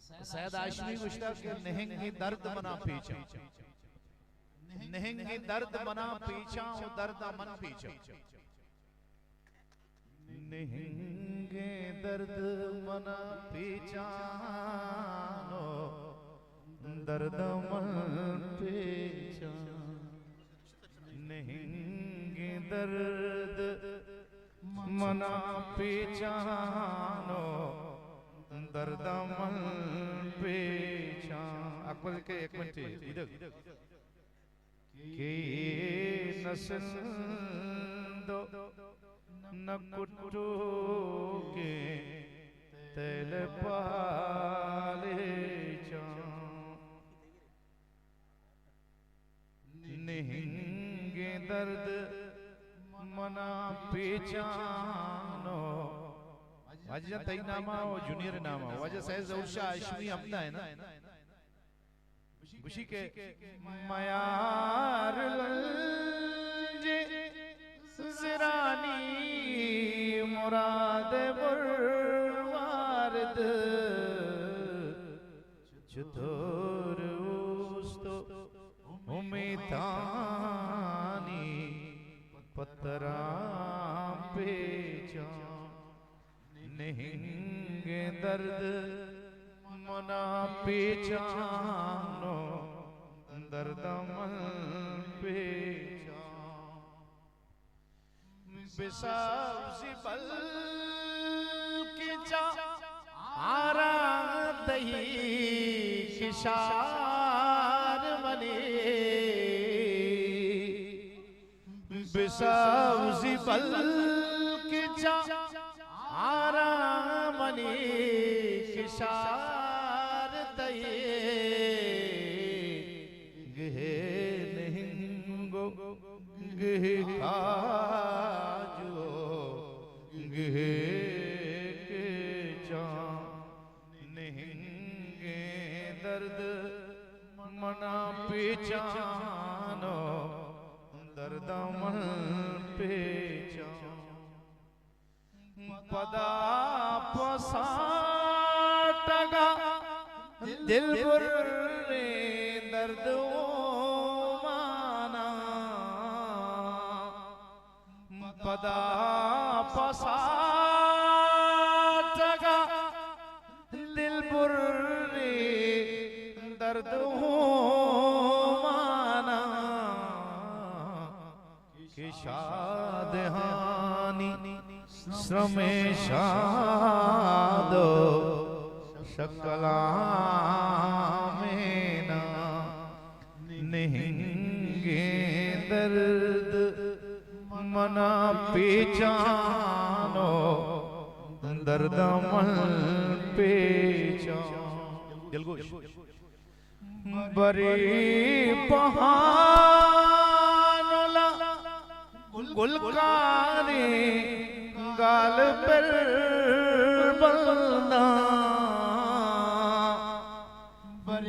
सैयद आशमी गुश्ता के नहेंगी दर्द मना पीछा, नहेंगी दर्द मना पीछा, दर्द मन पीछा, नहेंगे दर्द मना पीछा, दर्द मन पीछा, नहेंगे दर्द मना पीछानो, दर्द मन पीछा। अकबर के एक मिनट इधर के नसन दो न कुटो के तेल पाले चा, नहेंगे दर्द मना पीछानो। वजह तई नामा और जूनियर नामा वजह सैयद ज़हूर शाह हाशमी अपना है ना खुशी के मयार लंजे सिरानी मुराद बुरवारद चतुर उस्तो उमेदानी पतरा पेचा, नहेंगे दर्द मना पीछानो, दर्द मन पीछा। बिसावसी बल की चा आरा दही किशार बने, बिसावसी बल की चा आरा मनी किशार दये, गहे नहिंगो गहे काजो गहे के चा, नहिंगे दर्द मना पीछानो, दर्द मन पीछा। पदा पसाटगा दिल बुर्रे दर्द माना, पदा पसाटगा दिल बुर्रे दर्द माना, कि शादहानी श्रमेशादो शकला में ना, नहेंगे दर्द मना पीछानो, दर्द मन पीछा। बड़ी पहानोला गुलकारे गाल पर बंदा,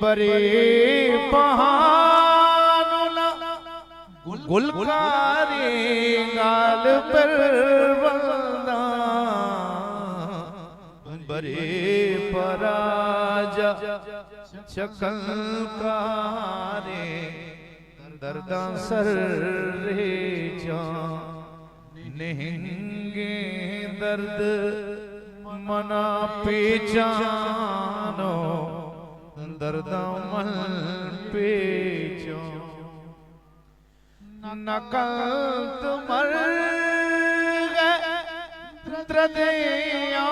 बड़े पहानोला गुलकारे गाल पर बंदा, बड़े पराजा चकलकारे दर्द सर रे जा, नहेंगे दर्द मना पीछानो, दर्द मन पीछा। नकल तुमर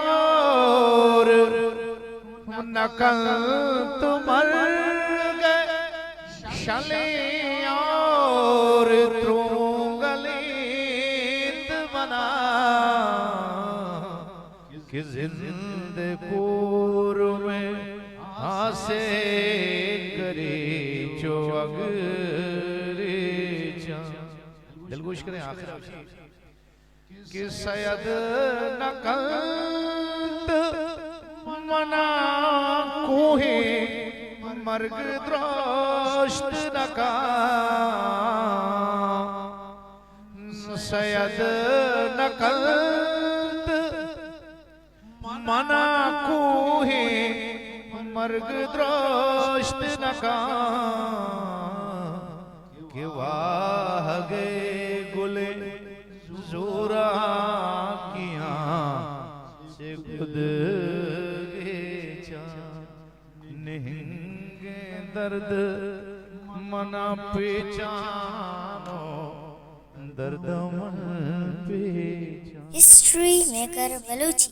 और नकल तुमर शले और त्रुंगलित बना, कि जिंदपूर में आसे करे जो अगरे जा। दिलगोश करें आखिर कि सैयद नकल्त मना कोहे मर्ग द्रोष्ट नका, सैयद नकल्त मना कोहे मर्ग द्रोष्ट नका के वाह गए गुले जोरा किया से खुद निहंगे दर्द मना पहचानो दर्द मन पहचानो। History maker Balochi.